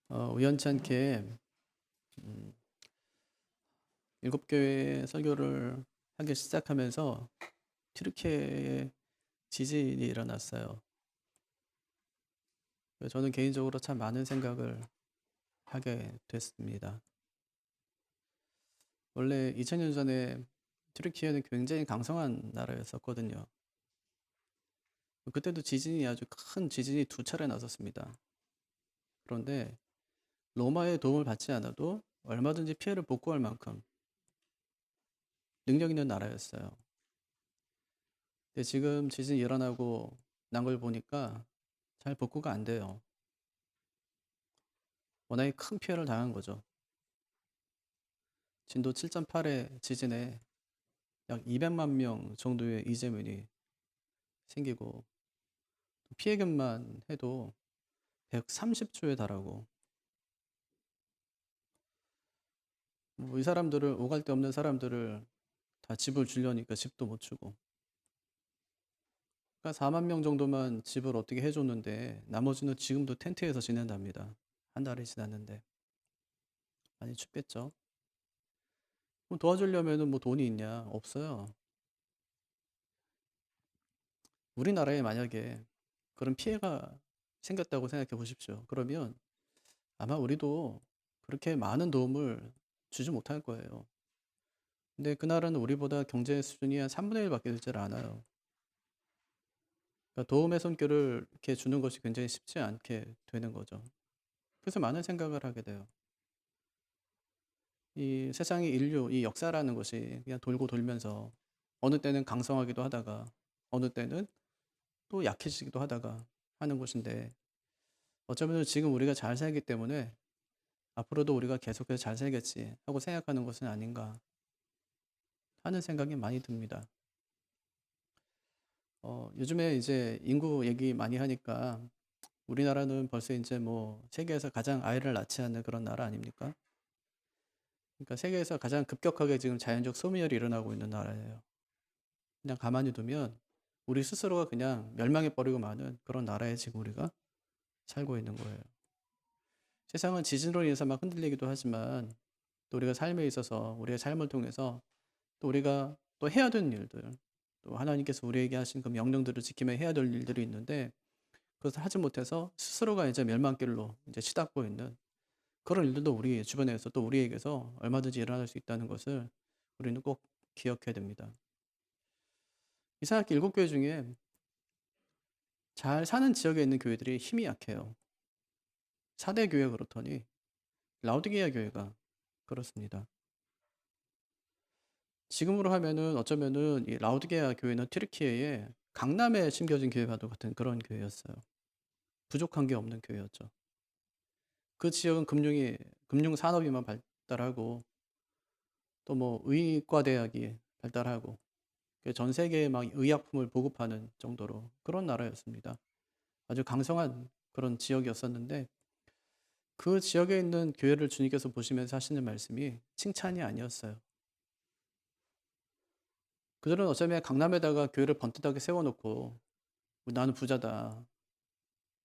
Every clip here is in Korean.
우연찮게 음, 일곱 교회 설교를 하기 시작하면서 튀르키예에 지진이 일어났어요. 그래서 저는 개인적으로 참 많은 생각을 하게 됐습니다. 원래 2000년 전에 튀르키예는 굉장히 강성한 나라였었거든요. 그때도 지진이 아주 큰 지진이 두 차례 났었습니다. 그런데 로마의 도움을 받지 않아도 얼마든지 피해를 복구할 만큼 능력 있는 나라였어요. 근데 지금 지진이 일어나고 난 걸 보니까 잘 복구가 안 돼요. 워낙에 큰 피해를 당한 거죠. 진도 7.8의 지진에 약 200만 명 정도의 이재민이 생기고 피해금만 해도 130조에 달하고 이 사람들을 오갈 데 없는 사람들을 다 집을 주려니까 집도 못 주고 그러니까 4만 명 정도만 집을 어떻게 해줬는데 나머지는 지금도 텐트에서 지낸답니다. 한 달이 지났는데 많이 춥겠죠. 뭐 도와주려면은 뭐 돈이 있냐? 없어요. 우리나라에 만약에 그런 피해가 생겼다고 생각해 보십시오. 그러면 아마 우리도 그렇게 많은 도움을 주지 못할 거예요. 근데 그 나라는 우리보다 경제 수준이 한 3분의 1밖에 되질 않아요. 그러니까 도움의 손길을 이렇게 주는 것이 굉장히 쉽지 않게 되는 거죠. 그래서 많은 생각을 하게 돼요. 이 세상의 인류, 이 역사라는 것이 그냥 돌고 돌면서 어느 때는 강성하기도 하다가 어느 때는 또 약해지기도 하다가 하는 곳인데 어쩌면 지금 우리가 잘 살기 때문에 앞으로도 우리가 계속해서 잘 살겠지 하고 생각하는 것은 아닌가 하는 생각이 많이 듭니다. 요즘에 이제 인구 얘기 많이 하니까 우리나라는 벌써 이제 뭐 세계에서 가장 아이를 낳지 않는 그런 나라 아닙니까? 그러니까 세계에서 가장 급격하게 지금 자연적 소멸이 일어나고 있는 나라예요. 그냥 가만히 두면 우리 스스로가 그냥 멸망해 버리고 마는 그런 나라에 지금 우리가 살고 있는 거예요. 세상은 지진으로 인해서 막 흔들리기도 하지만 또 우리가 삶에 있어서 우리의 삶을 통해서 또 우리가 또 해야 되는 일들, 또 하나님께서 우리에게 하신 그 명령들을 지키며 해야 될 일들이 있는데 그것을 하지 못해서 스스로가 이제 멸망길로 이제 치닫고 있는 그런 일들도 우리 주변에서 또 우리에게서 얼마든지 일어날 수 있다는 것을 우리는 꼭 기억해야 됩니다. 이상하게 일곱 교회 중에 잘 사는 지역에 있는 교회들이 힘이 약해요. 4대 교회 그렇더니 라우디게아 교회가 그렇습니다. 지금으로 하면은 어쩌면은 이 라우디게아 교회는 튀르키예의 강남에 심겨진 교회와도 같은 그런 교회였어요. 부족한 게 없는 교회였죠. 그 지역은 금융 산업이만 발달하고 또 뭐 의과 대학이 발달하고 전 세계에 막 의약품을 보급하는 정도로 그런 나라였습니다. 아주 강성한 그런 지역이었었는데 그 지역에 있는 교회를 주님께서 보시면서 하시는 말씀이 칭찬이 아니었어요. 그들은 어쩌면 강남에다가 교회를 번듯하게 세워놓고 나는 부자다.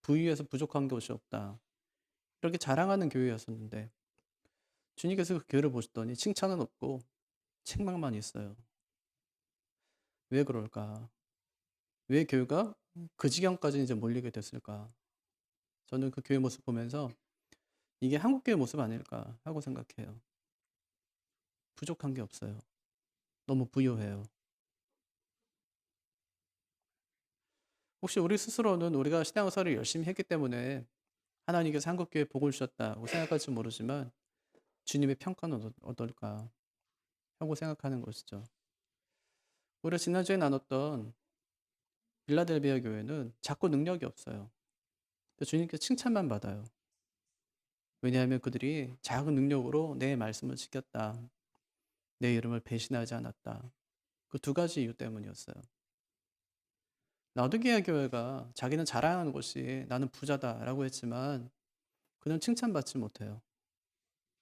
부유해서 부족한 것이 없다. 이렇게 자랑하는 교회였었는데 주님께서 그 교회를 보시더니 칭찬은 없고 책망만 있어요. 왜 그럴까? 왜 교회가 그 지경까지 이제 몰리게 됐을까? 저는 그 교회 모습 보면서 이게 한국 교회 모습 아닐까 하고 생각해요. 부족한 게 없어요. 너무 부유해요. 혹시 우리 스스로는 우리가 신앙생활을 열심히 했기 때문에 하나님께서 한국 교회에 복을 주셨다고 생각할지 모르지만 주님의 평가는 어떨까 하고 생각하는 것이죠. 우리가 지난주에 나눴던 빌라델비아 교회는 자꾸 능력이 없어요. 주님께 칭찬만 받아요. 왜냐하면 그들이 작은 능력으로 내 말씀을 지켰다. 내 이름을 배신하지 않았다. 그 두 가지 이유 때문이었어요. 라우디게아 교회가 자기는 자랑하는 것이 나는 부자다라고 했지만 그는 칭찬받지 못해요.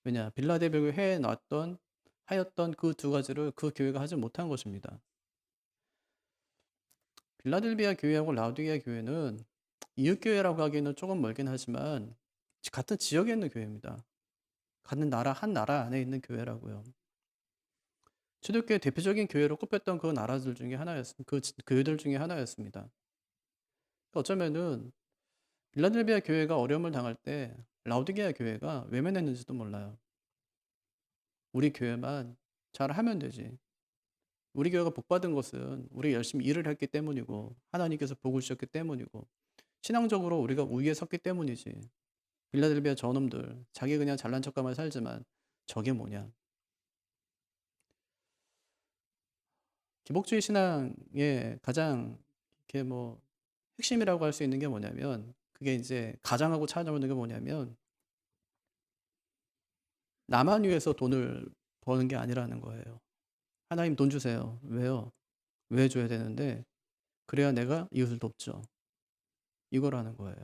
왜냐? 빌라델비아 교회에 나왔던 하였던 그 두 가지를 그 교회가 하지 못한 것입니다. 빌라델비아 교회하고 라우디게아 교회는 이웃교회라고 하기에는 조금 멀긴 하지만 같은 지역에 있는 교회입니다. 같은 나라 한 나라 안에 있는 교회라고요. 초대교회 대표적인 교회로 꼽혔던 그 나라들 중에 그 교회들 중에 하나였습니다. 그러니까 어쩌면은 빌라델비아 교회가 어려움을 당할 때 라우디게아 교회가 외면했는지도 몰라요. 우리 교회만 잘하면 되지. 우리 교회가 복받은 것은 우리 열심히 일을 했기 때문이고 하나님께서 복을 주셨기 때문이고 신앙적으로 우리가 우위에 섰기 때문이지. 빌라델비아 저놈들 자기 그냥 잘난 척하며 살지만 저게 뭐냐. 기복주의 신앙의 가장 이렇게 뭐 핵심이라고 할 수 있는 게 뭐냐면 그게 이제 가장하고 찾아오는 게 뭐냐면 나만 위해서 돈을 버는 게 아니라는 거예요. 하나님 돈 주세요. 왜요? 왜 줘야 되는데 그래야 내가 이웃을 돕죠. 이거라는 거예요.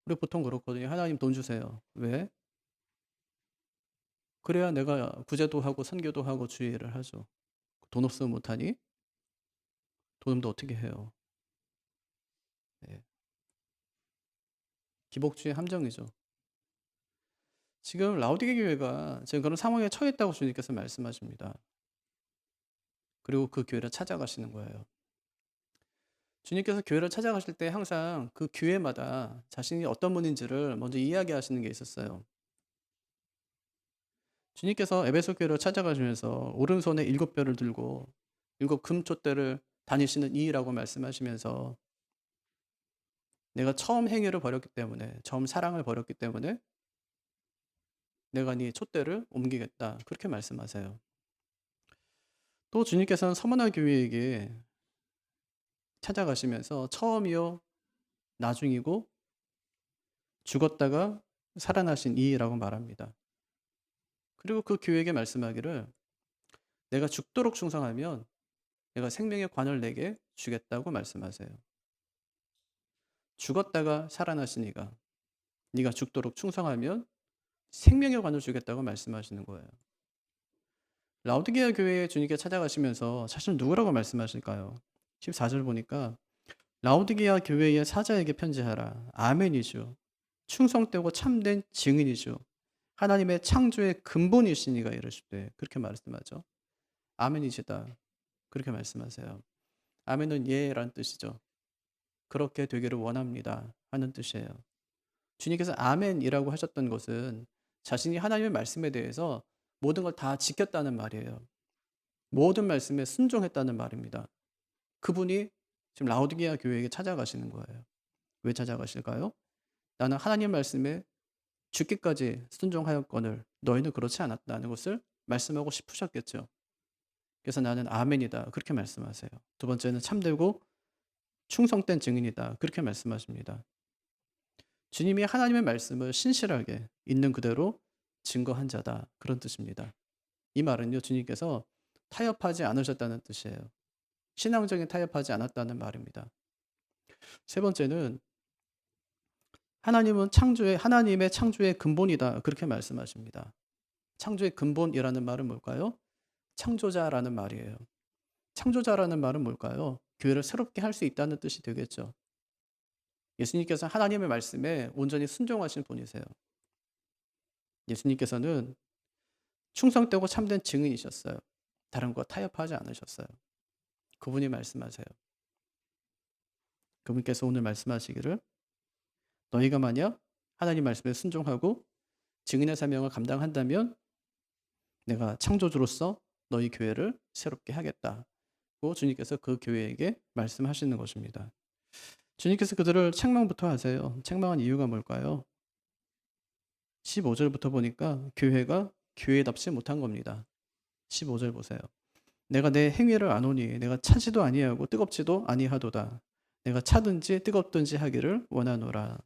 우리 보통 그렇거든요. 하나님 돈 주세요. 왜? 그래야 내가 구제도 하고 선교도 하고 주의를 하죠. 돈 없으면 못하니? 돈 없는데 어떻게 해요? 네. 기복주의 함정이죠. 지금 라우디게 교회가 지금 그런 상황에 처했다고 주님께서 말씀하십니다. 그리고 그 교회를 찾아가시는 거예요. 주님께서 교회를 찾아가실 때 항상 그 교회마다 자신이 어떤 분인지를 먼저 이야기하시는 게 있었어요. 주님께서 에베소 교회를 찾아가시면서 오른손에 7뼈를 들고 7 금촛대를 다니시는 이라고 말씀하시면서 내가 처음 행위를 버렸기 때문에 처음 사랑을 버렸기 때문에 내가 네 촛대를 옮기겠다. 그렇게 말씀하세요. 또 주님께서는 서머나 교회에게 찾아가시면서 처음이요 나중이고 죽었다가 살아나신 이라고 말합니다. 그리고 그 교회에게 말씀하기를 내가 죽도록 충성하면 내가 생명의 관을 내게 주겠다고 말씀하세요. 죽었다가 살아나신 이가 네가 죽도록 충성하면 생명의 관을 주겠다고 말씀하시는 거예요. 라우디게아 교회에 주님께 찾아가시면서 사실 누구라고 말씀하실까요? 14절 보니까 라우디게아 교회의 사자에게 편지하라. 아멘이죠. 충성되고 참된 증인이죠. 하나님의 창조의 근본이신 이가 이르시되 그렇게 말씀하죠. 아멘이시다. 그렇게 말씀하세요. 아멘은 예라는 뜻이죠. 그렇게 되기를 원합니다. 하는 뜻이에요. 주님께서 아멘이라고 하셨던 것은 자신이 하나님의 말씀에 대해서 모든 걸 다 지켰다는 말이에요. 모든 말씀에 순종했다는 말입니다. 그분이 지금 라우디게아 교회에게 찾아가시는 거예요. 왜 찾아가실까요? 나는 하나님 말씀에 죽기까지 순종하였거늘 너희는 그렇지 않았다는 것을 말씀하고 싶으셨겠죠. 그래서 나는 아멘이다. 그렇게 말씀하세요. 두 번째는 참되고 충성된 증인이다. 그렇게 말씀하십니다. 주님이 하나님의 말씀을 신실하게 있는 그대로 증거한 자다. 그런 뜻입니다. 이 말은요, 주님께서 타협하지 않으셨다는 뜻이에요. 신앙적인 타협하지 않았다는 말입니다. 세 번째는 하나님의 창조의 근본이다. 그렇게 말씀하십니다. 창조의 근본이라는 말은 뭘까요? 창조자라는 말이에요. 창조자라는 말은 뭘까요? 교회를 새롭게 할 수 있다는 뜻이 되겠죠. 예수님께서 하나님의 말씀에 온전히 순종하신 분이세요. 예수님께서는 충성되고 참된 증인이셨어요. 다른 거 타협하지 않으셨어요. 그분이 말씀하세요. 그분께서 오늘 말씀하시기를 너희가 만약 하나님 말씀에 순종하고 증인의 사명을 감당한다면 내가 창조주로서 너희 교회를 새롭게 하겠다. 고 주님께서 그 교회에게 말씀하시는 것입니다. 주님께서 그들을 책망부터 하세요. 책망한 이유가 뭘까요? 15절부터 보니까 교회가 교회답지 못한 겁니다. 15절 보세요. 내가 내 행위를 아노니 내가 차지도 아니하고 뜨겁지도 아니하도다. 내가 차든지 뜨겁든지 하기를 원하노라.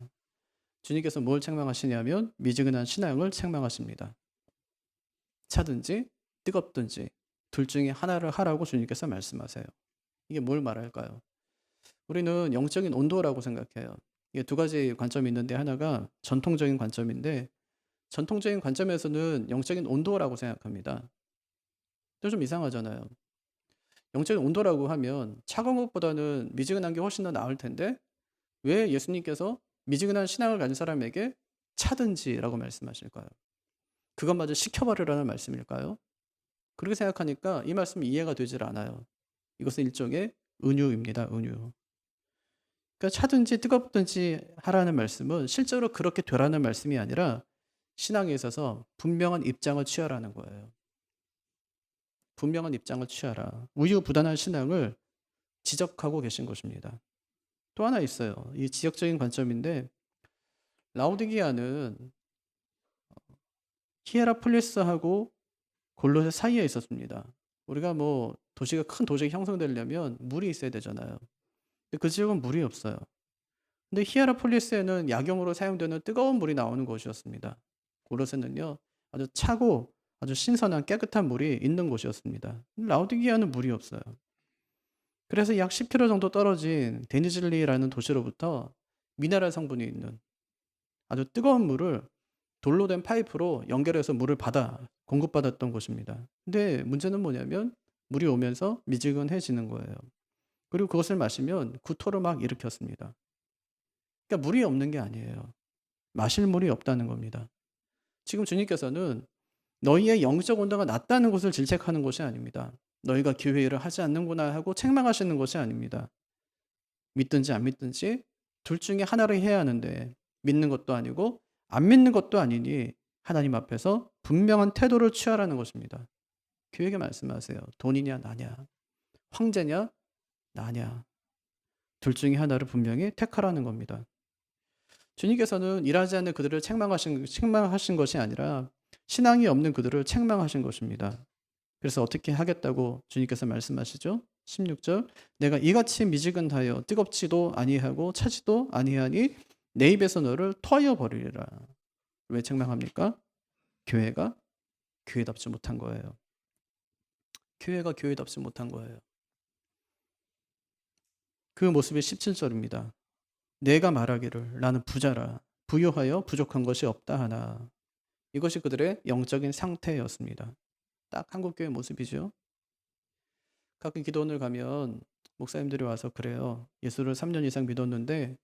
주님께서 뭘 책망하시냐면 미지근한 신앙을 책망하십니다. 차든지 뜨겁든지 둘 중에 하나를 하라고 주님께서 말씀하세요. 이게 뭘 말할까요? 우리는 영적인 온도라고 생각해요. 이게 두 가지 관점이 있는데 하나가 전통적인 관점인데 전통적인 관점에서는 영적인 온도라고 생각합니다. 또 좀 이상하잖아요. 영적인 온도라고 하면 차가운 것보다는 미지근한 게 훨씬 더 나을 텐데 왜 예수님께서 미지근한 신앙을 가진 사람에게 차든지라고 말씀하실까요? 그것마저 시켜버리라는 말씀일까요? 그렇게 생각하니까 이 말씀이 이해가 되질 않아요. 이것은 일종의 은유입니다. 은유. 그러니까 차든지 뜨겁든지 하라는 말씀은 실제로 그렇게 되라는 말씀이 아니라 신앙에 있어서 분명한 입장을 취하라는 거예요. 분명한 입장을 취하라. 우유부단한 신앙을 지적하고 계신 것입니다. 또 하나 있어요. 이 지역적인 관점인데 라오디게아는 히에라폴리스하고 골로새 사이에 있었습니다. 우리가 뭐 도시가 큰 도시가 형성되려면 물이 있어야 되잖아요. 근데 그 지역은 물이 없어요. 근데 히에라폴리스에는 약용으로 사용되는 뜨거운 물이 나오는 곳이었습니다. 골로새는요, 아주 차고 아주 신선한 깨끗한 물이 있는 곳이었습니다. 라오디게아는 물이 없어요. 그래서 약 10km 정도 떨어진 데니즐리라는 도시로부터 미네랄 성분이 있는 아주 뜨거운 물을 돌로 된 파이프로 연결해서 물을 받아 공급받았던 곳입니다. 근데 문제는 뭐냐면 물이 오면서 미지근해지는 거예요. 그리고 그것을 마시면 구토를 막 일으켰습니다. 그러니까 물이 없는 게 아니에요. 마실 물이 없다는 겁니다. 지금 주님께서는 너희의 영적 온도가 낮다는 것을 질책하는 것이 아닙니다. 너희가 교회 일을 하지 않는구나 하고 책망하시는 것이 아닙니다. 믿든지 안 믿든지 둘 중에 하나를 해야 하는데 믿는 것도 아니고 안 믿는 것도 아니니 하나님 앞에서 분명한 태도를 취하라는 것입니다. 교회에게 말씀하세요. 돈이냐 나냐, 황제냐 나냐, 둘 중에 하나를 분명히 택하라는 겁니다. 주님께서는 일하지 않는 그들을 책망하신 것이 아니라 신앙이 없는 그들을 책망하신 것입니다. 그래서 어떻게 하겠다고 주님께서 말씀하시죠? 16절 내가 이같이 미지근하여 뜨겁지도 아니하고 차지도 아니하니 내 입에서 너를 토하여 버리리라. 왜 책망합니까? 교회가 교회답지 못한 거예요. 교회가 교회답지 못한 거예요. 그 모습이 17절입니다. 내가 말하기를 나는 부자라 부유하여 부족한 것이 없다 하나. 이것이 그들의 영적인 상태였습니다. 딱 한국교회 모습이죠. 가끔 기도원을 가면 목사님들이 와서 그래요. 예수를 3년 이상 믿었는데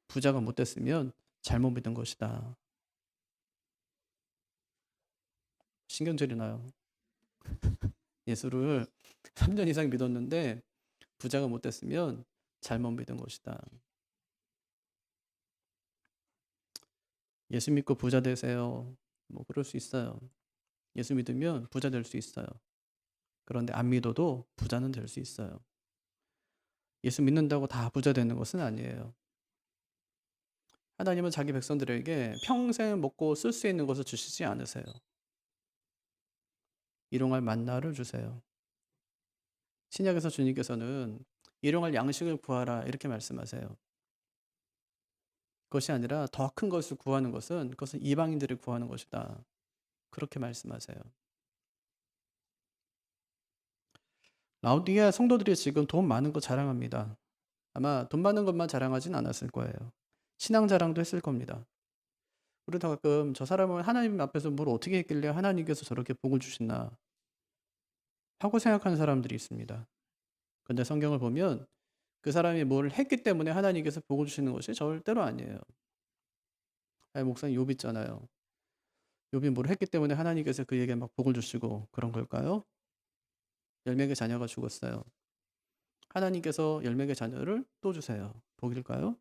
부자가 못 됐으면 잘못 믿은 것이다. 신경질이 나요. 예수를 3년 이상 믿었는데 부자가 못 됐으면 잘못 믿은 것이다. 예수 믿고 부자 되세요. 뭐 그럴 수 있어요. 예수 믿으면 부자 될 수 있어요. 그런데 안 믿어도 부자는 될 수 있어요. 예수 믿는다고 다 부자 되는 것은 아니에요. 하나님은 자기 백성들에게 평생 먹고 쓸 수 있는 것을 주시지 않으세요. 일용할 만나를 주세요. 신약에서 주님께서는 일용할 양식을 구하라 이렇게 말씀하세요. 그것이 아니라 더 큰 것을 구하는 것은 그것은 이방인들이 구하는 것이다. 그렇게 말씀하세요. 라우디게아 성도들이 지금 돈 많은 거 자랑합니다. 아마 돈 많은 것만 자랑하진 않았을 거예요. 신앙 자랑도 했을 겁니다. 우리도 가끔 저 사람은 하나님 앞에서 뭘 어떻게 했길래 하나님께서 저렇게 복을 주시나 하고 생각하는 사람들이 있습니다. 근데 성경을 보면 그 사람이 뭘 했기 때문에 하나님께서 복을 주시는 것이 절대로 아니에요. 아니, 목사님 욥 있잖아요. 욥이 뭘 했기 때문에 하나님께서 그에게 막 복을 주시고 그런 걸까요? 10명의 자녀가 죽었어요. 하나님께서 10명의 자녀를 또 주세요. 복일까요?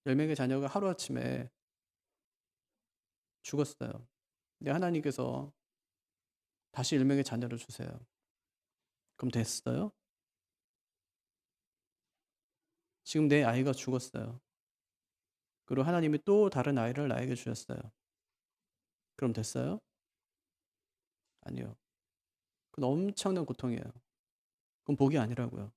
10명의 자녀가 하루아침에 죽었어요. 근데 하나님께서 다시 10명의 자녀를 주세요. 그럼 됐어요? 지금 내 아이가 죽었어요. 그리고 하나님이 또 다른 아이를 나에게 주셨어요. 그럼 됐어요? 아니요. 그건 엄청난 고통이에요. 그건 복이 아니라고요.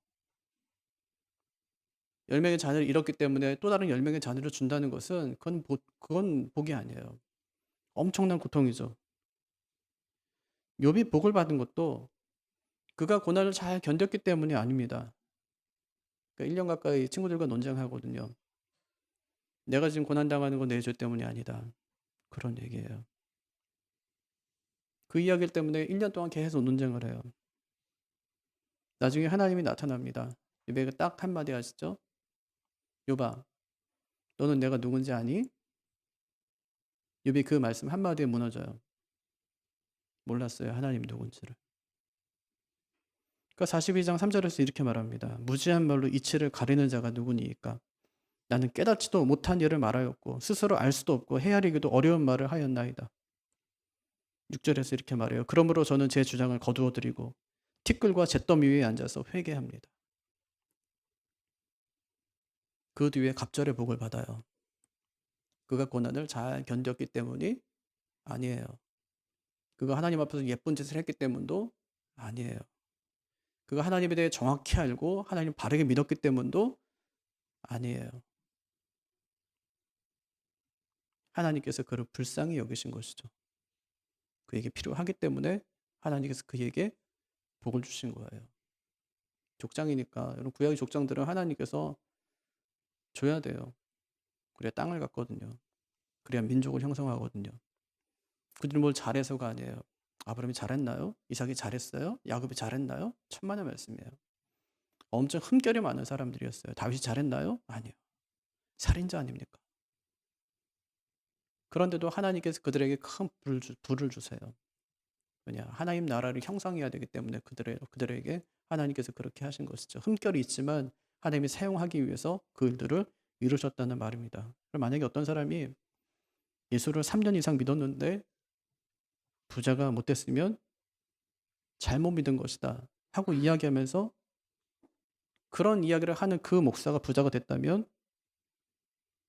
10명의 자녀를 잃었기 때문에 또 다른 10명의 자녀를 준다는 것은 그건 복이 아니에요. 엄청난 고통이죠. 욥이 복을 받은 것도 그가 고난을 잘 견뎠기 때문이 아닙니다. 그러니까 1년 가까이 친구들과 논쟁하거든요. 내가 지금 고난당하는 건 내 죄 때문이 아니다. 그런 얘기예요. 그 이야기 때문에 1년 동안 계속 논쟁을 해요. 나중에 하나님이 나타납니다. 욥에게 딱 한마디 하시죠. 욥아, 너는 내가 누군지 아니? 욥이 그 말씀 한마디에 무너져요. 몰랐어요, 하나님 누군지를. 그러니까 42장 3절에서 이렇게 말합니다. 무지한 말로 이치를 가리는 자가 누구니이까? 나는 깨닫지도 못한 일을 말하였고 스스로 알 수도 없고 헤아리기도 어려운 말을 하였나이다. 6절에서 이렇게 말해요. 그러므로 저는 제 주장을 거두어드리고 티끌과 잿더미 위에 앉아서 회개합니다. 그 뒤에 갑절의 복을 받아요. 그가 고난을 잘 견뎠기 때문이 아니에요. 그가 하나님 앞에서 예쁜 짓을 했기 때문도 아니에요. 그가 하나님에 대해 정확히 알고 하나님 바르게 믿었기 때문도 아니에요. 하나님께서 그를 불쌍히 여기신 것이죠. 그에게 필요하기 때문에 하나님께서 그에게 복을 주신 거예요. 족장이니까 여러분, 구약의 족장들은 하나님께서 줘야 돼요. 그래야 땅을 갖거든요. 그래야 민족을 형성하거든요. 그들이 뭘 잘해서가 아니에요. 아브라함이 잘했나요? 이삭이 잘했어요? 야곱이 잘했나요? 천만의 말씀이에요. 엄청 흠결이 많은 사람들이었어요. 다윗이 잘했나요? 아니요. 살인자 아닙니까? 그런데도 하나님께서 그들에게 큰 불을 주세요. 왜냐? 하나님 나라를 형성해야 되기 때문에 그들에게 하나님께서 그렇게 하신 것이죠. 흠결이 있지만 하나님이 사용하기 위해서 그 일들을 이루셨다는 말입니다. 만약에 어떤 사람이 예수를 3년 이상 믿었는데 부자가 못 됐으면 잘못 믿은 것이다 하고 이야기하면서 그런 이야기를 하는 그 목사가 부자가 됐다면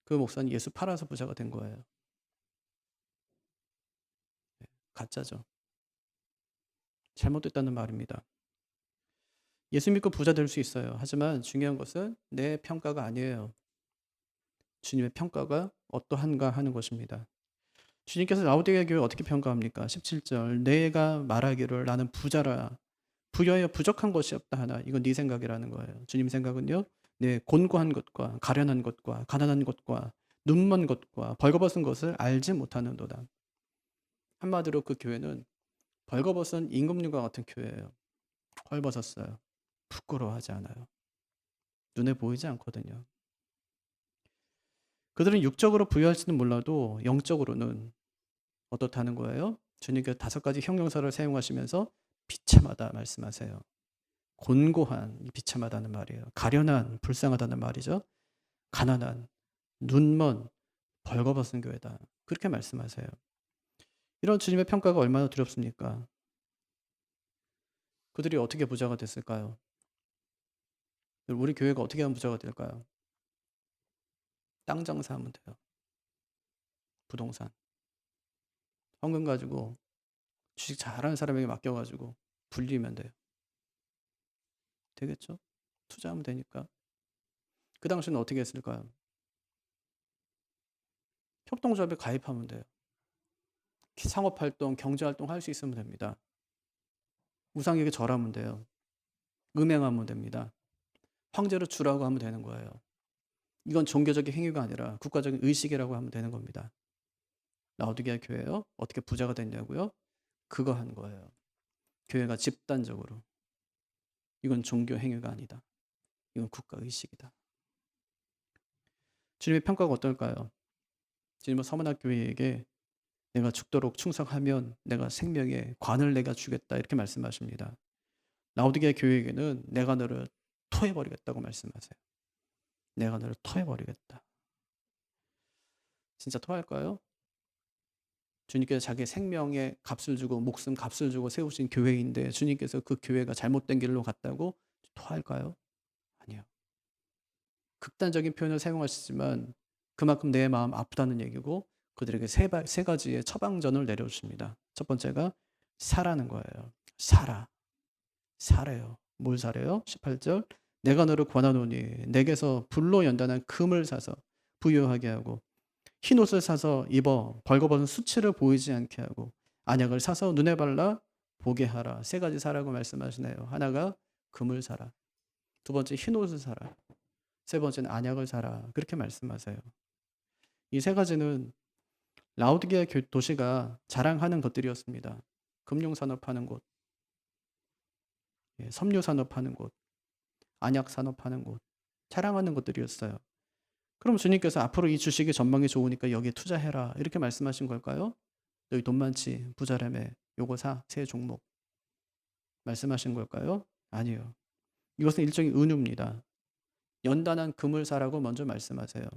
그 목사는 예수 팔아서 부자가 된 거예요. 가짜죠. 잘못됐다는 말입니다. 예수 믿고 부자 될 수 있어요. 하지만 중요한 것은 내 평가가 아니에요. 주님의 평가가 어떠한가 하는 것입니다. 주님께서 라오디게아 교회 어떻게 평가합니까? 17절 내가 말하기를 나는 부자라 부여하여 부족한 것이 없다 하나 이건 네 생각이라는 거예요. 주님 생각은요. 내 곤고한 것과 가련한 것과 가난한 것과 눈먼 것과 벌거벗은 것을 알지 못하는도다. 한마디로 그 교회는 벌거벗은 임금님과 같은 교회예요. 헐벗었어요. 부끄러워하지 않아요. 눈에 보이지 않거든요. 그들은 육적으로 부유할지는 몰라도 영적으로는 어떻다는 거예요? 주님께서 5가지 형용사를 사용하시면서 비참하다 말씀하세요. 곤고한, 비참하다는 말이에요. 가련한, 불쌍하다는 말이죠. 가난한, 눈먼, 벌거벗은 교회다. 그렇게 말씀하세요. 이런 주님의 평가가 얼마나 두렵습니까? 그들이 어떻게 부자가 됐을까요? 우리 교회가 어떻게 하면 부자가 될까요? 땅 장사하면 돼요. 부동산. 헌금 가지고 주식 잘하는 사람에게 맡겨가지고 불리면 돼요. 되겠죠? 투자하면 되니까. 그 당시는 어떻게 했을까요? 협동조합에 가입하면 돼요. 상업활동, 경제활동 할 수 있으면 됩니다. 우상에게 절하면 돼요. 음행하면 됩니다. 황제로 주라고 하면 되는 거예요. 이건 종교적인 행위가 아니라 국가적인 의식이라고 하면 되는 겁니다. 라오디게아 교회요? 어떻게 부자가 됐냐고요? 그거 한 거예요. 교회가 집단적으로. 이건 종교 행위가 아니다. 이건 국가 의식이다. 주님의 평가가 어떨까요? 주님은 서문학교회에게 내가 죽도록 충성하면 내가 생명의 관을 내가 주겠다 이렇게 말씀하십니다. 라오디게아 교회에게는 내가 너를 토해버리겠다고 말씀하세요. 내가 너를 토해버리겠다. 진짜 토할까요? 주님께서 자기 생명의 값을 주고 목숨 값을 주고 세우신 교회인데 주님께서 그 교회가 잘못된 길로 갔다고 토할까요? 아니요. 극단적인 표현을 사용하시지만 그만큼 내 마음 아프다는 얘기고 그들에게 세 가지의 처방전을 내려주십니다. 첫 번째가 사라는 거예요. 사라. 사래요. 뭘 사래요? 18절 내가 너를 권하노니 내게서 불로 연단한 금을 사서 부유하게 하고 흰옷을 사서 입어 벌거벗은 수치를 보이지 않게 하고 안약을 사서 눈에 발라 보게 하라. 3가지 사라고 말씀하시네요. 하나가 금을 사라. 두 번째 흰옷을 사라. 세 번째는 안약을 사라. 그렇게 말씀하세요. 이 3가지는 라오디게아 도시가 자랑하는 것들이었습니다. 금융산업하는 곳, 섬유산업하는 곳, 안약산업하는 곳, 자랑하는 것들이었어요. 그럼 주님께서 앞으로 이 주식의 전망이 좋으니까 여기에 투자해라 이렇게 말씀하신 걸까요? 너희 돈 많지 부자라며 요거 사 세 종목 말씀하신 걸까요? 아니요. 이것은 일종의 은유입니다. 연단한 금을 사라고 먼저 말씀하세요.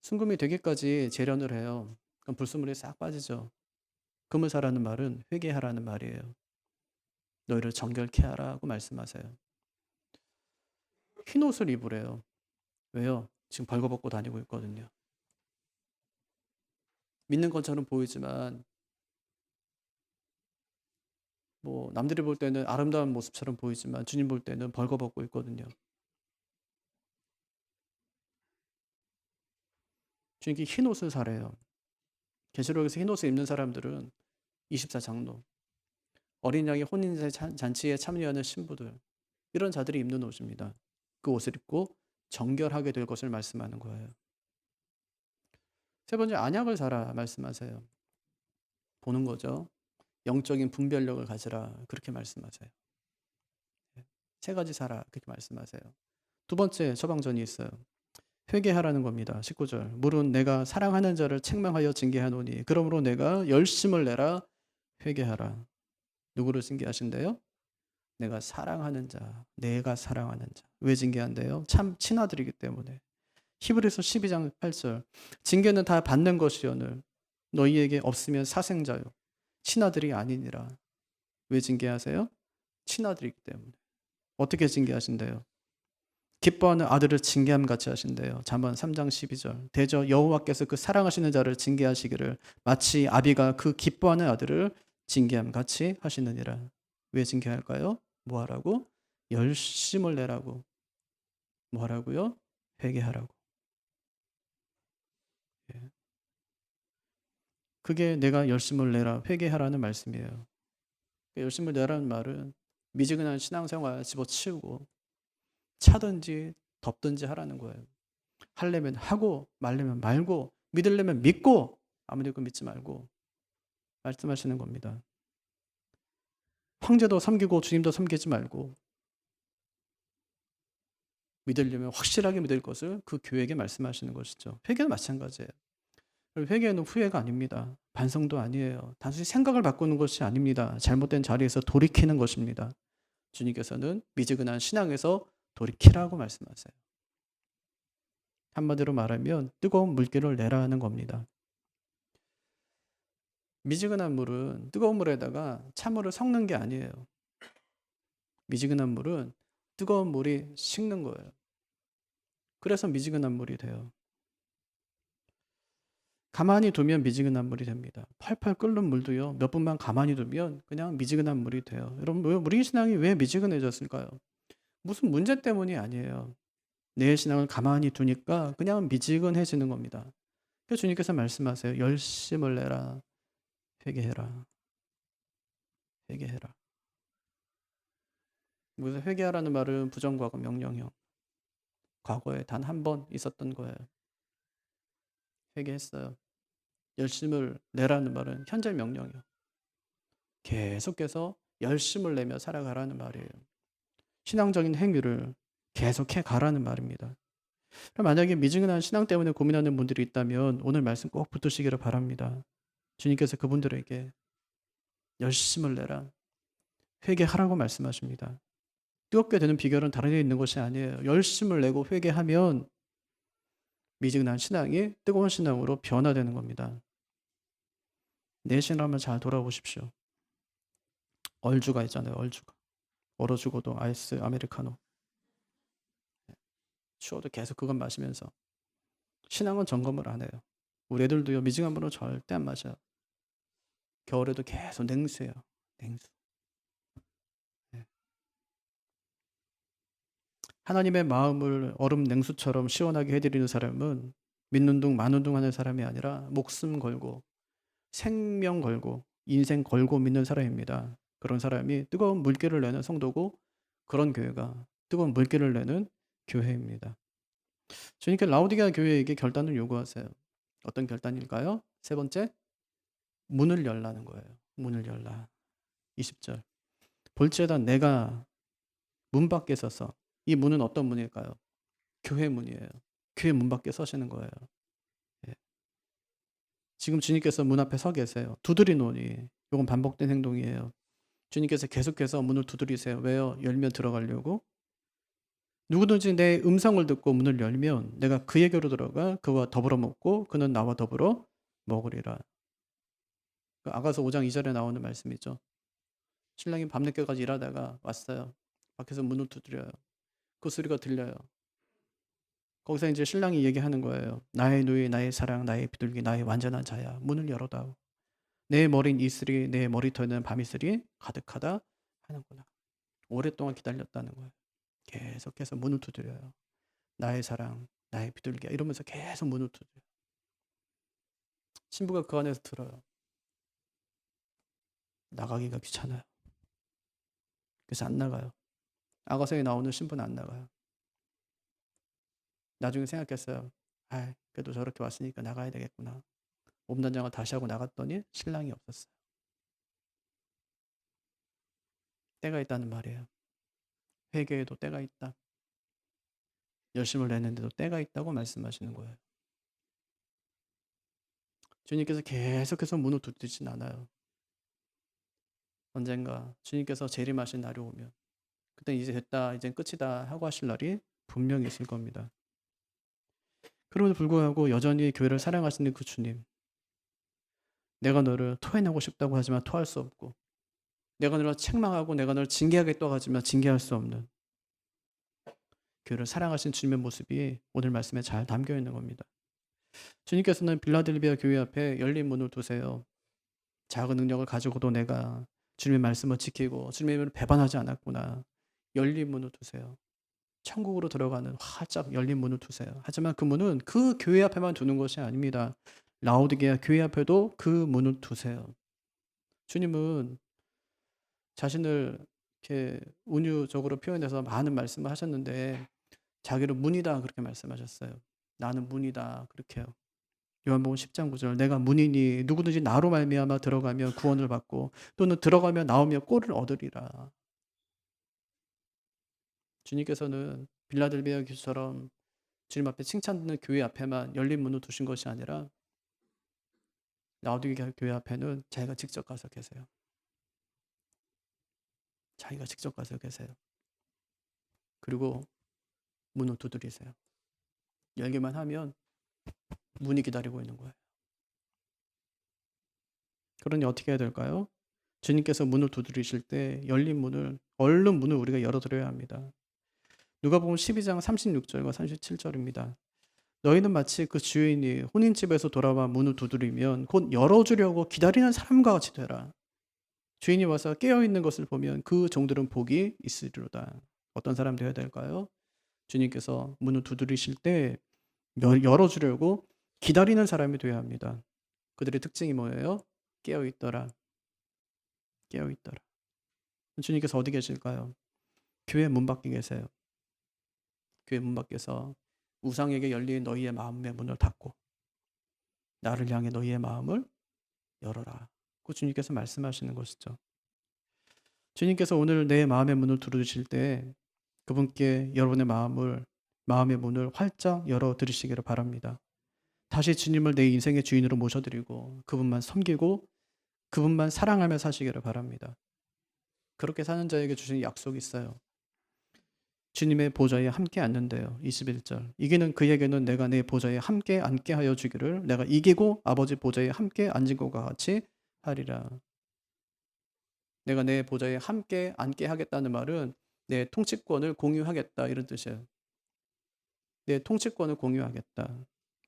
순금이 되기까지 재련을 해요. 그럼 불순물이 싹 빠지죠. 금을 사라는 말은 회개하라는 말이에요. 너희를 정결케 하라고 말씀하세요. 흰 옷을 입으래요. 왜요? 지금 벌거벗고 다니고 있거든요. 믿는 것처럼 보이지만 뭐 남들이 볼 때는 아름다운 모습처럼 보이지만 주님 볼 때는 벌거벗고 있거든요. 주님께 흰 옷을 사래요. 계시록에서 흰 옷을 입는 사람들은 24장로, 어린 양의 혼인잔치에 참여하는 신부들, 이런 자들이 입는 옷입니다. 그 옷을 입고 정결하게 될 것을 말씀하는 거예요. 세 번째, 안약을 사라 말씀하세요. 보는 거죠. 영적인 분별력을 가지라 그렇게 말씀하세요. 세 가지 사라 그렇게 말씀하세요. 두 번째 처방전이 있어요. 회개하라는 겁니다. 19절. 물은 내가 사랑하는 자를 책망하여 징계하노니 그러므로 내가 열심을 내라 회개하라. 누구를 징계하신대요? 내가 사랑하는 자, 내가 사랑하는 자. 왜 징계한대요? 참 친아들이기 때문에. 히브리서 12장 8절. 징계는 다 받는 것이오늘 너희에게 없으면 사생자요. 친아들이 아니니라. 왜 징계하세요? 친아들이기 때문에. 어떻게 징계하신대요? 기뻐하는 아들을 징계함 같이 하신대요. 잠언 3장 12절. 대저 여호와께서 그 사랑하시는 자를 징계하시기를 마치 아비가 그 기뻐하는 아들을 징계함 같이 하시느니라. 왜 징계할까요? 뭐 하라고? 열심을 내라고. 뭐 하라고요? 회개하라고. 예. 그게 내가 열심을 내라, 회개하라는 말씀이에요. 열심을 내라는 말은 미지근한 신앙생활 집어치우고 차든지 덮든지 하라는 거예요. 하려면 하고 말려면 말고 믿으려면 믿고 아무리 그 믿지 말고 말씀하시는 겁니다. 황제도 섬기고 주님도 섬기지 말고 믿으려면 확실하게 믿을 것을 그 교회에게 말씀하시는 것이죠. 회개는 마찬가지예요. 회개는 후회가 아닙니다. 반성도 아니에요. 단순히 생각을 바꾸는 것이 아닙니다. 잘못된 자리에서 돌이키는 것입니다. 주님께서는 미지근한 신앙에서 돌이키라고 말씀하세요. 한마디로 말하면 뜨거운 물기를 내라는 겁니다. 미지근한 물은 뜨거운 물에다가 찬물을 섞는 게 아니에요. 미지근한 물은 뜨거운 물이 식는 거예요. 그래서 미지근한 물이 돼요. 가만히 두면 미지근한 물이 됩니다. 팔팔 끓는 물도요. 몇 분만 가만히 두면 그냥 미지근한 물이 돼요. 여러분, 우리 신앙이 왜 미지근해졌을까요? 무슨 문제 때문이 아니에요. 내 신앙을 가만히 두니까 그냥 미지근해지는 겁니다. 그래서 주님께서 말씀하세요. 열심을 내라. 회개해라. 회개해라. 그래서 회개하라는 말은 부정과거 명령형. 과거에 단 한 번 있었던 거예요. 회개했어요. 열심을 내라는 말은 현재 명령이요. 계속해서 열심을 내며 살아가라는 말이에요. 신앙적인 행위를 계속해 가라는 말입니다. 그럼 만약에 미지근한 신앙 때문에 고민하는 분들이 있다면 오늘 말씀 꼭 붙드시기를 바랍니다. 주님께서 그분들에게 열심을 내라, 회개하라고 말씀하십니다. 뜨겁게 되는 비결은 다른 데 있는 것이 아니에요. 열심을 내고 회개하면 미지근한 신앙이 뜨거운 신앙으로 변화되는 겁니다. 내 신앙을 한번 잘 돌아보십시오. 얼주가 있잖아요. 얼주가. 얼어 죽어도 아이스 아메리카노. 추워도 계속 그것 마시면서. 신앙은 점검을 안 해요. 우리 애들도요. 미지근한 물은 절대 안 마셔요. 겨울에도 계속 냉수예요. 냉수. 네. 하나님의 마음을 얼음 냉수처럼 시원하게 해드리는 사람은 믿는 둥 마는 둥 하는 사람이 아니라 목숨 걸고 생명 걸고 인생 걸고 믿는 사람입니다. 그런 사람이 뜨거운 물기를 내는 성도고 그런 교회가 뜨거운 물기를 내는 교회입니다. 주님께 라오디게아 교회에게 결단을 요구하세요. 어떤 결단일까요? 세 번째, 문을 열라는 거예요. 문을 열라. 20절. 볼지어다 내가 문 밖에 서서 이 문은 어떤 문일까요? 교회 문이에요. 교회 문 밖에 서시는 거예요. 예. 지금 주님께서 문 앞에 서 계세요. 두드리노니. 이건 반복된 행동이에요. 주님께서 계속해서 문을 두드리세요. 왜요? 열면 들어가려고. 누구든지 내 음성을 듣고 문을 열면 내가 그에게로 들어가 그와 더불어 먹고 그는 나와 더불어 먹으리라. 아가서 5장 2절에 나오는 말씀이죠. 신랑이 밤늦게까지 일하다가 왔어요. 밖에서 문을 두드려요. 그 소리가 들려요. 거기서 이제 신랑이 얘기하는 거예요. 나의 누이, 나의 사랑, 나의 비둘기, 나의 완전한 자야. 문을 열어다오. 내 머린 이슬이, 내 머리털에는 밤이슬이 가득하다 하는구나. 오랫동안 기다렸다는 거예요. 계속해서 문을 두드려요. 나의 사랑, 나의 비둘기야. 이러면서 계속 문을 두드려요. 신부가 그 안에서 들어요. 나가기가 귀찮아요. 그래서 안 나가요. 아가서에 나오는 신부는 안 나가요. 나중에 생각했어요. 아, 그래도 저렇게 왔으니까 나가야 되겠구나. 몸단장을 다시 하고 나갔더니 신랑이 없었어요. 때가 있다는 말이에요. 회개에도 때가 있다. 열심을 내는데도 때가 있다고 말씀하시는 거예요. 주님께서 계속해서 문을 두드리진 않아요. 언젠가 주님께서 재림하신 날이 오면 그때 이제 됐다, 이제 끝이다 하고 하실 날이 분명히 있을 겁니다. 그럼에도 불구하고 여전히 교회를 사랑하시는 그 주님, 내가 너를 토해내고 싶다고 하지만 토할 수 없고, 내가 너를 책망하고 내가 너를 징계하겠다고 하지만 징계할 수 없는 교회를 사랑하신 주님의 모습이 오늘 말씀에 잘 담겨 있는 겁니다. 주님께서는 빌라델비아 교회 앞에 열린 문을 두세요. 작은 능력을 가지고도 내가 주님의 말씀을 지키고 주님의 이름을 배반하지 않았구나. 열린 문을 두세요. 천국으로 들어가는 활짝 열린 문을 두세요. 하지만 그 문은 그 교회 앞에만 두는 것이 아닙니다. 라오디게아 교회 앞에도 그 문을 두세요. 주님은 자신을 이렇게 은유적으로 표현해서 많은 말씀을 하셨는데 자기를 문이다 그렇게 말씀하셨어요. 나는 문이다 그렇게요. 요한복음 10장 9절 내가 문이니 누구든지 나로 말미암아 들어가면 구원을 받고 또는 들어가며 나오며 꼴을 얻으리라. 주님께서는 빌라델비아 교회처럼 주님 앞에 칭찬듣는 교회 앞에만 열린 문을 두신 것이 아니라 라오디게아 교회 앞에는 자기가 직접 가서 계세요. 자기가 직접 가서 계세요. 그리고 문을 두드리세요. 열기만 하면 문이 기다리고 있는 거예요. 그러니 어떻게 해야 될까요? 주님께서 문을 두드리실 때 열린 문을 얼른 문을 우리가 열어드려야 합니다. 누가복음 12장 36절과 37절입니다. 너희는 마치 그 주인이 혼인집에서 돌아와 문을 두드리면 곧 열어주려고 기다리는 사람과 같이 되라. 주인이 와서 깨어있는 것을 보면 그 종들은 복이 있으리로다. 어떤 사람 되어야 될까요? 주님께서 문을 두드리실 때 열어주려고 기다리는 사람이 되어야 합니다. 그들의 특징이 뭐예요? 깨어있더라. 깨어있더라. 주님께서 어디 계실까요? 교회 문 밖에 계세요. 교회 문 밖에서 우상에게 열린 너희의 마음의 문을 닫고 나를 향해 너희의 마음을 열어라. 그 주님께서 말씀하시는 것이죠. 주님께서 오늘 내 마음의 문을 두드리실 때 그분께 여러분의 마음의 문을 활짝 열어 드리시기를 바랍니다. 다시 주님을 내 인생의 주인으로 모셔드리고 그분만 섬기고 그분만 사랑하며 사시기를 바랍니다. 그렇게 사는 자에게 주신 약속이 있어요. 주님의 보좌에 함께 앉는데요. 21절. 이기는 그에게는 내가 내 보좌에 함께 앉게 하여 주기를 내가 이기고 아버지 보좌에 함께 앉은 것과 같이 하리라. 내가 내 보좌에 함께 앉게 하겠다는 말은 내 통치권을 공유하겠다 이런 뜻이에요. 내 통치권을 공유하겠다.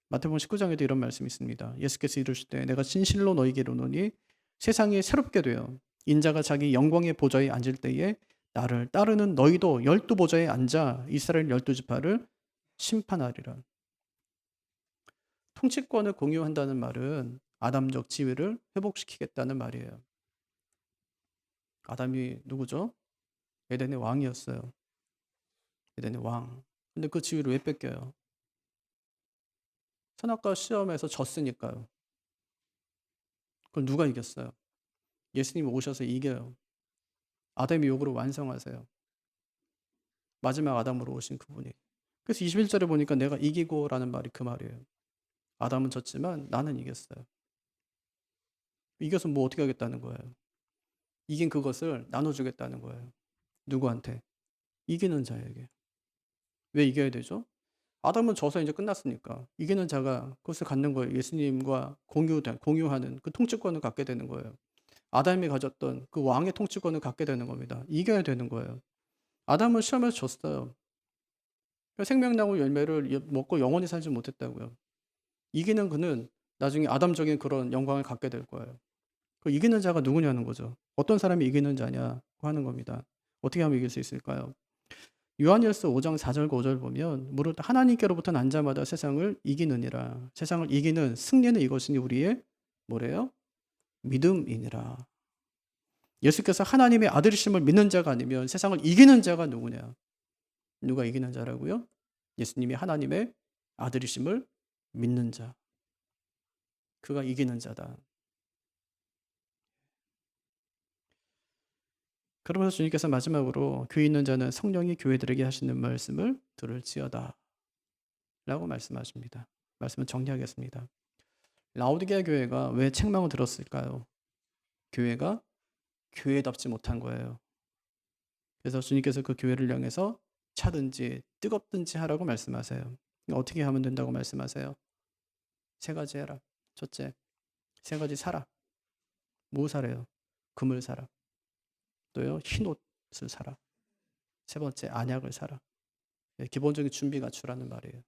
마태복음 19장에도 이런 말씀이 있습니다. 예수께서 이르실 때 내가 진실로 너희에게 이르노니 세상이 새롭게 되어 인자가 자기 영광의 보좌에 앉을 때에 나를 따르는 너희도 12보좌에 앉아 이스라엘 12지파를 심판하리라. 통치권을 공유한다는 말은 아담적 지위를 회복시키겠다는 말이에요. 아담이 누구죠? 에덴의 왕이었어요. 에덴의 왕. 근데 그 지위를 왜 뺏겨요? 선악과 시험에서 졌으니까요. 그걸 누가 이겼어요? 예수님이 오셔서 이겨요. 아담의 욕으로 완성하세요. 마지막 아담으로 오신 그분이. 그래서 21절에 보니까 내가 이기고라는 말이 그 말이에요. 아담은 졌지만 나는 이겼어요. 이겨서 뭐 어떻게 하겠다는 거예요. 이긴 그것을 나눠주겠다는 거예요. 누구한테? 이기는 자에게. 왜 이겨야 되죠? 아담은 져서 이제 끝났으니까 이기는 자가 그것을 갖는 거예요. 예수님과 공유하는 그 통치권을 갖게 되는 거예요. 아담이 가졌던 그 왕의 통치권을 갖게 되는 겁니다. 이겨야 되는 거예요. 아담은 시험에서 졌어요. 생명나무 열매를 먹고 영원히 살지 못했다고요. 이기는 그는 나중에 아담적인 그런 영광을 갖게 될 거예요. 그 이기는 자가 누구냐는 거죠. 어떤 사람이 이기는 자냐고 하는 겁니다. 어떻게 하면 이길 수 있을까요? 요한일서 5장 4절과 5절 보면 무릇 하나님께로부터 난 자마다 세상을 이기느니라. 세상을 이기는 승리는 이것이니 우리의 뭐래요? 믿음이니라. 예수께서 하나님의 아들이심을 믿는 자가 아니면 세상을 이기는 자가 누구냐? 누가 이기는 자라고요? 예수님이 하나님의 아들이심을 믿는 자. 그가 이기는 자다. 그러면서 주님께서 마지막으로 교회 있는 자는 성령이 교회들에게 하시는 말씀을 들을지어다 라고 말씀하십니다. 말씀을 정리하겠습니다. 라오디게아 교회가 왜 책망을 들었을까요? 교회가 교회답지 못한 거예요. 그래서 주님께서 그 교회를 향해서 차든지 뜨겁든지 하라고 말씀하세요. 어떻게 하면 된다고 말씀하세요? 세 가지 해라. 첫째, 세 가지 사라. 뭐 사래요? 금을 사라. 또요, 흰 옷을 사라. 세 번째, 안약을 사라. 기본적인 준비 갖추라는 말이에요.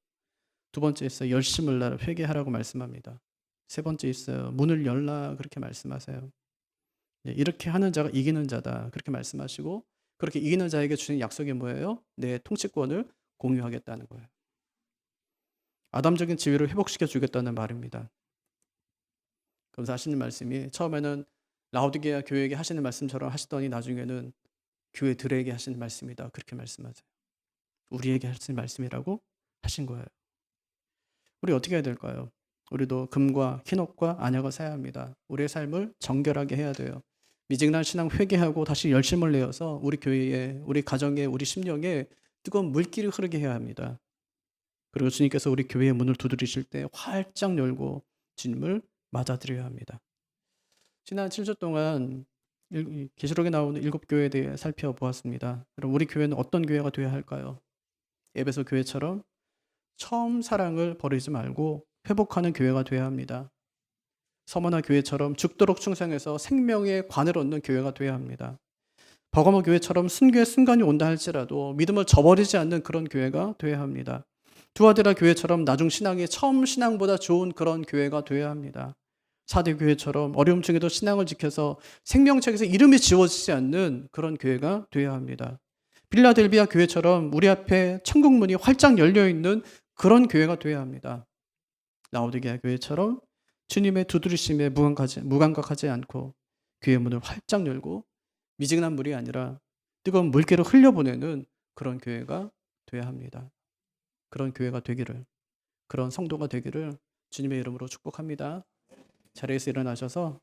두 번째 있어요. 열심을 나라 회개하라고 말씀합니다. 세 번째 있어요. 문을 열라 그렇게 말씀하세요. 이렇게 하는 자가 이기는 자다 그렇게 말씀하시고 그렇게 이기는 자에게 주신 약속이 뭐예요? 내 통치권을 공유하겠다는 거예요. 아담적인 지위를 회복시켜 주겠다는 말입니다. 그래서 하시는 말씀이 처음에는 라오디게아 교회에게 하시는 말씀처럼 하시더니 나중에는 교회들에게 하시는 말씀이다 그렇게 말씀하세요. 우리에게 하시는 말씀이라고 하신 거예요. 우리 어떻게 해야 될까요? 우리도 금과 흰옷과 안약을 사야 합니다. 우리의 삶을 정결하게 해야 돼요. 미직난 신앙 회개하고 다시 열심을 내어서 우리 교회에, 우리 가정에, 우리 심령에 뜨거운 물길이 흐르게 해야 합니다. 그리고 주님께서 우리 교회의 문을 두드리실 때 활짝 열고 주님을 맞아들여야 합니다. 지난 7주 동안 계시록에 나오는 7교회에 대해 살펴보았습니다. 그럼 우리 교회는 어떤 교회가 되어야 할까요? 에베소 교회처럼 처음 사랑을 버리지 말고 회복하는 교회가 되어야 합니다. 서머나 교회처럼 죽도록 충성해서 생명의 관을 얻는 교회가 되어야 합니다. 버가모 교회처럼 순교의 순간이 온다 할지라도 믿음을 저버리지 않는 그런 교회가 되어야 합니다. 두아디라 교회처럼 나중 신앙이 처음 신앙보다 좋은 그런 교회가 되어야 합니다. 사대 교회처럼 어려움 중에도 신앙을 지켜서 생명책에서 이름이 지워지지 않는 그런 교회가 되어야 합니다. 빌라델비아 교회처럼 우리 앞에 천국 문이 활짝 열려 있는 그런 교회가 되어야 합니다. 라오디게아 교회처럼 주님의 두드리심에 무감각하지 않고 교회 문을 활짝 열고 미지근한 물이 아니라 뜨거운 물기를 흘려보내는 그런 교회가 되어야 합니다. 그런 교회가 되기를, 그런 성도가 되기를 주님의 이름으로 축복합니다. 자리에서 일어나셔서